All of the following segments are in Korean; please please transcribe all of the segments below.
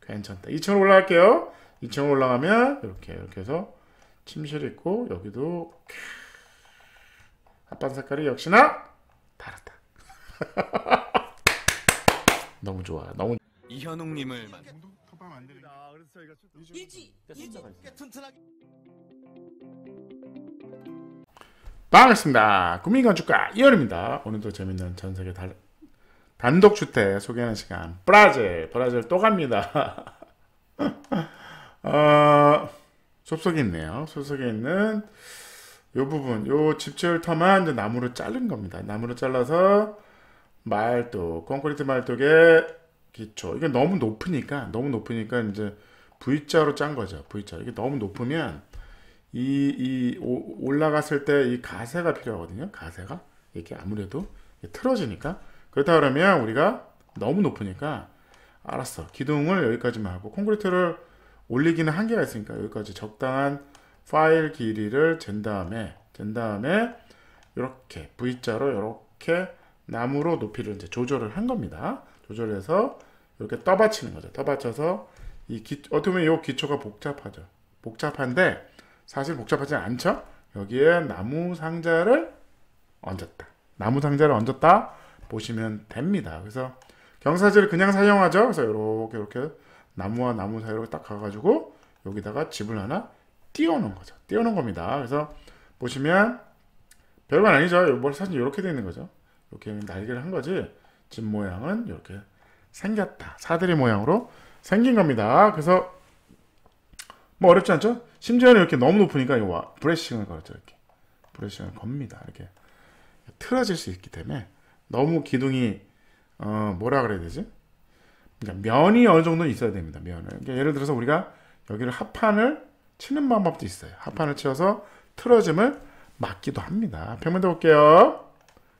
괜찮다. 2층으로 올라갈게요. 2층으로 올라가면 이렇게 해서 침실이 있고 여기도 합판 색깔이 역시나 다르다. 너무 좋아. 너무 이현웅님을 반갑습니다. 국민건축가 이현우입니다. 오늘도 재밌는 전세계 단독주택 소개하는 시간. 브라질 또 갑니다. 숲속에 있네요. 숲속에 있는 요 부분, 요 집지을 터만 이제 나무로 자른 겁니다. 나무로 잘라서 말뚝, 콘크리트 말뚝의 기초. 이게 너무 높으니까 이제 V자로 짠 거죠. V자. 이게 너무 높으면 올라갔을 때 이 가세가 필요하거든요. 가세가 이게 아무래도 틀어지니까. 그렇다 그러면 우리가 너무 높으니까 알았어. 기둥을 여기까지만 하고 콘크리트를 올리기는 한계가 있으니까 여기까지 적당한 파일 길이를 잰 다음에 이렇게 V자로 이렇게 나무로 높이를 이제 조절을 한 겁니다. 조절해서 이렇게 떠받치는 거죠. 떠받쳐서 어떻게 보면 이 기초가 복잡하죠. 복잡한데 사실 복잡하지 않죠. 여기에 나무 상자를 얹었다 보시면 됩니다. 그래서 경사지를 그냥 사용하죠. 그래서 이렇게 나무와 나무 사이로 딱 가가지고 여기다가 집을 하나 띄워놓은 거죠. 띄워놓은 겁니다. 그래서 보시면 별건 아니죠. 사실 이렇게 되어 있는 거죠. 이렇게 날개를 한 거지. 집 모양은 이렇게 생겼다. 사다리 모양으로 생긴 겁니다. 그래서 뭐 어렵지 않죠? 심지어는 이렇게 너무 높으니까 이거 브레싱을 걸었죠. 이렇게 브레싱을 겁니다. 이렇게 틀어질 수 있기 때문에 너무 기둥이 뭐라 그래야 되지? 그러니까 면이 어느 정도는 있어야 됩니다. 면을. 그러니까 예를 들어서 우리가 여기를 합판을 치는 방법도 있어요. 합판을 치어서 틀어짐을 막기도 합니다. 평면도 볼게요.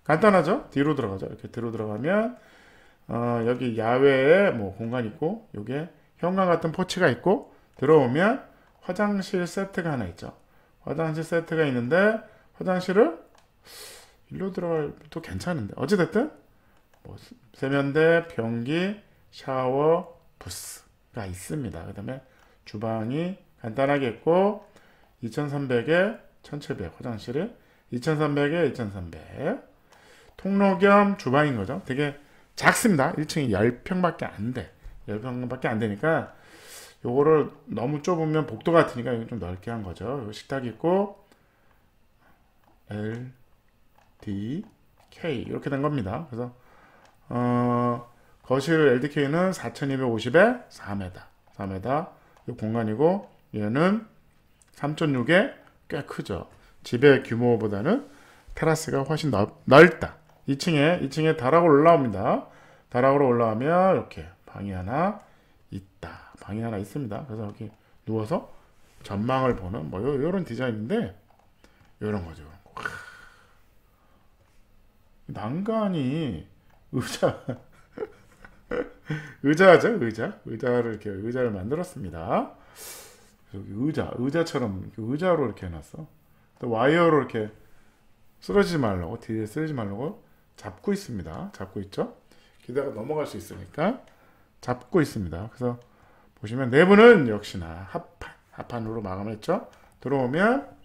간단하죠? 뒤로 들어가죠. 이렇게 뒤로 들어가면 여기 야외에 뭐 공간이 있고 여기에 현관 같은 포치가 있고 들어오면 화장실 세트가 하나 있죠. 화장실 세트가 있는데 화장실을 일로 들어가도 괜찮은데 어찌됐든 뭐 세면대, 변기, 샤워, 부스가 있습니다. 그 다음에 주방이 간단하게 있고 2300에 1700 화장실이 2300에 2300 통로 겸 주방인 거죠. 되게 작습니다. 1층이 10평밖에 안 돼. 10평밖에 안 되니까 요거를 너무 좁으면 복도 같으니까 이거 좀 넓게 한 거죠. 식탁이 있고 L, D, K 이렇게 된 겁니다. 그래서 거실 LDK는 4250에 4m 이 공간이고 얘는 3.6에 꽤 크죠. 집의 규모보다는 테라스가 훨씬 넓다. 2층에 다락으로 올라옵니다. 다락으로 올라오면 이렇게 방이 하나 있다. 방이 하나 있습니다. 그래서 여기 누워서 전망을 보는 뭐 이런 디자인인데 이런 거죠. 난간이 의자죠. 의자를 만들었습니다. 여기 의자처럼 의자로 이렇게 해놨어. 또 와이어로 이렇게 뒤에 쓰러지지 말라고 잡고 있습니다. 잡고 있죠. 기다가 넘어갈 수 있으니까 잡고 있습니다. 그래서 보시면 내부는 역시나 합판으로 마감했죠. 들어오면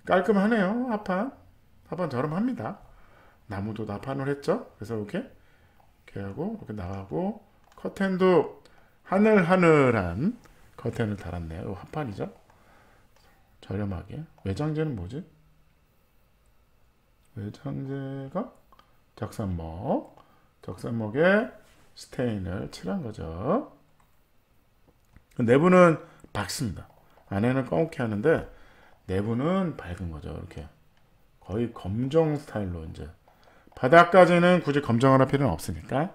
깔끔하네요. 합판 저렴합니다. 나무도 납판을 했죠. 그래서 이렇게 하고 이렇게 나가고 커튼도 하늘하늘한 커튼을 달았네요. 합판이죠. 저렴하게. 외장재는 뭐지? 외장재가 적산목에 스테인을 칠한 거죠. 내부는 밝습니다. 안에는 검게 하는데 내부는 밝은 거죠. 이렇게 거의 검정 스타일로 이제 바닥까지는 굳이 검정을 할 필요는 없으니까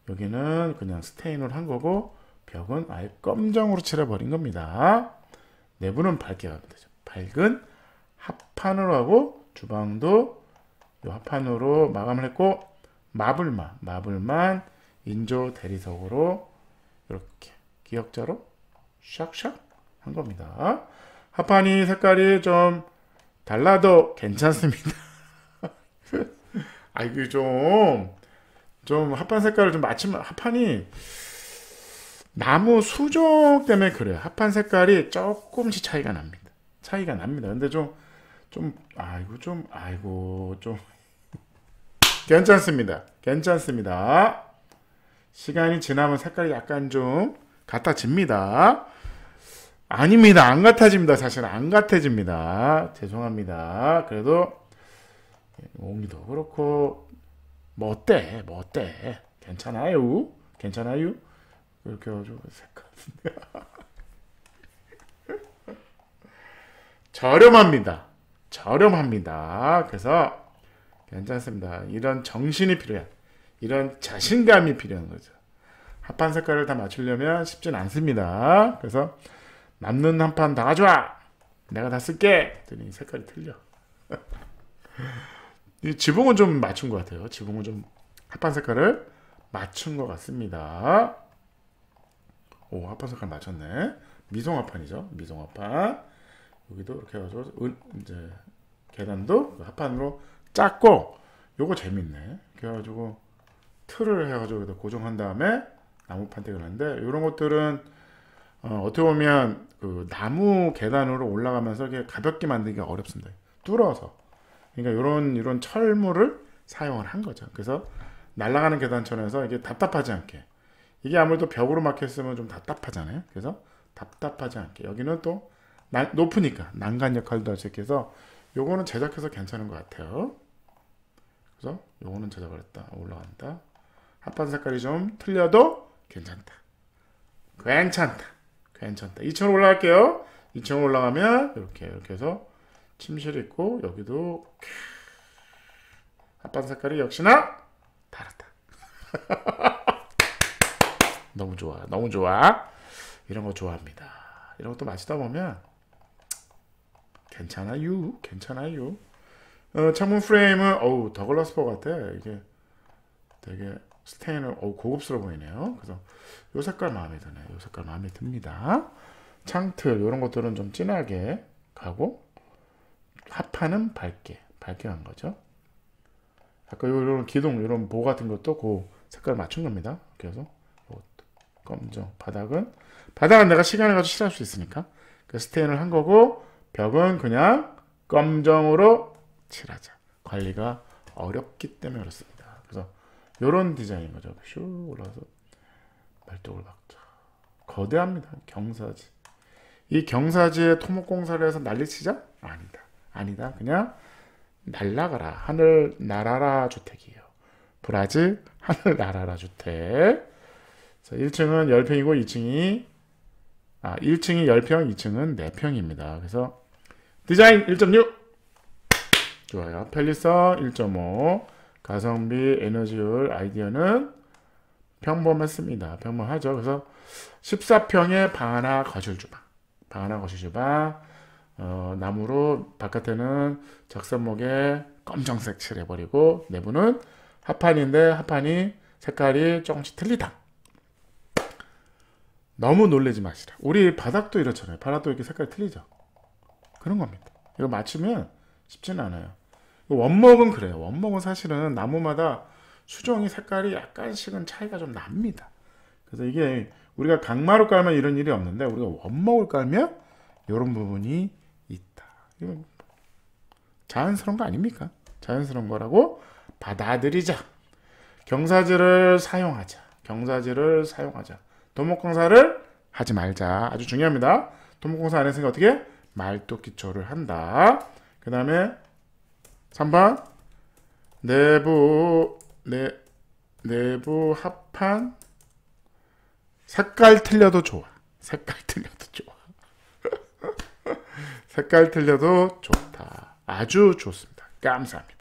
여기는 그냥 스테인을 한 거고 벽은 아예 검정으로 칠해버린 겁니다. 내부는 밝게 가면 되죠. 밝은 합판으로 하고 주방도 이 합판으로 마감을 했고 마블만 인조 대리석으로 이렇게 기역자로 샥샥 한 겁니다. 합판이 색깔이 좀 달라도 괜찮습니다. 이게 좀 합판 색깔을 좀 맞추면 합판이 나무 수종 때문에 그래요. 합판 색깔이 조금씩 차이가 납니다. 근데 아이고 좀 괜찮습니다. 시간이 지나면 색깔이 약간 좀 같아집니다. 아닙니다. 안 같아집니다. 사실 안 같아집니다. 죄송합니다. 그래도 옹이도 그렇고 뭐 어때? 괜찮아요. 이렇게 해가지고 색깔 저렴합니다. 그래서 괜찮습니다. 이런 정신이 필요해. 이런 자신감이 필요한 거죠. 합판 색깔을 다 맞추려면 쉽진 않습니다. 그래서 남는 합판 다 가져와. 내가 다 쓸게. 그랬더니 색깔이 틀려. 이 지붕은 좀 맞춘 것 같아요. 지붕은 좀 합판 색깔을 맞춘 것 같습니다. 오, 합판 색깔 맞췄네. 미송합판이죠. 미송합판. 여기도 이렇게 해가지고 이제 계단도 합판으로 짰고, 요거 재밌네. 그래가지고 틀을 해가지고 여기다 고정한 다음에 나무 판택을 하는데, 이런 것들은 어떻게 보면 그 나무 계단으로 올라가면서 이렇게 가볍게 만들기가 어렵습니다. 뚫어서. 그러니까 이런 철물을 사용을 한 거죠. 그래서 날아가는 계단처럼해서 이게 답답하지 않게. 이게 아무래도 벽으로 막혔으면 좀 답답하잖아요. 그래서 답답하지 않게. 여기는 또 높으니까 난간 역할도 할 수 있게 해서 요거는 제작해서 괜찮은 것 같아요. 그래서 요거는 제작을 했다. 올라간다. 합판 색깔이 좀 틀려도 괜찮다. 2층으로 올라갈게요. 2층으로 올라가면 이렇게 해서 침실이 있고, 여기도 합판 색깔이 역시나 다르다. 너무 좋아. 이런 거 좋아합니다. 이런 것도 마시다 보면 괜찮아요. 창문 프레임은 더글라스퍼 같아. 이게 되게 스테인을 고급스러워 보이네요. 그래서 요 색깔 마음에 드네요. 요 색깔 마음에 듭니다. 창틀 이런 것들은 좀 진하게 가고, 합판은 밝게 간 거죠. 아까 이런 기둥, 이런 보 같은 것도 그 색깔 맞춘 겁니다. 그래서 검정. 바닥은 내가 시간을 가지고 칠할 수 있으니까 그 스테인을 한 거고, 벽은 그냥 검정으로 칠하자. 관리가 어렵기 때문에 그렇습니다. 그래서 이런 디자인인 거죠. 슉 올라가서 발톱을 박자. 거대합니다. 경사지. 이 경사지에 토목공사를 해서 난리치자? 아니다. 그냥 날라가라. 하늘 날아라 주택이에요. 브라질 하늘 날아라 주택. 1층은 10평이고 1층이 10평, 2층은 4평입니다. 그래서 디자인 1.6 좋아요. 편리성 1.5, 가성비, 에너지율, 아이디어는 평범했습니다. 평범하죠. 그래서 14평에 방 하나 거실 주방. 나무로 바깥에는 적선목에 검정색 칠해버리고, 내부는 합판인데 합판이 색깔이 조금씩 틀리다. 너무 놀라지 마시라. 우리 바닥도 이렇잖아요. 바닥도 이렇게 색깔이 틀리죠. 그런 겁니다. 이거 맞추면 쉽지는 않아요. 원목은 그래요. 원목은 사실은 나무마다 수정이 색깔이 약간씩은 차이가 좀 납니다. 그래서 이게 우리가 강마루 깔면 이런 일이 없는데, 우리가 원목을 깔면 이런 부분이 있다. 이건 자연스러운 거 아닙니까? 자연스러운 거라고 받아들이자. 경사지를 사용하자. 토목공사를 하지 말자. 아주 중요합니다. 토목공사 안 했으니까 어떻게? 말뚝 기초를 한다. 그 다음에 3번 내부 합판 색깔 틀려도 좋아. 색깔 틀려도 좋다. 아주 좋습니다. 감사합니다.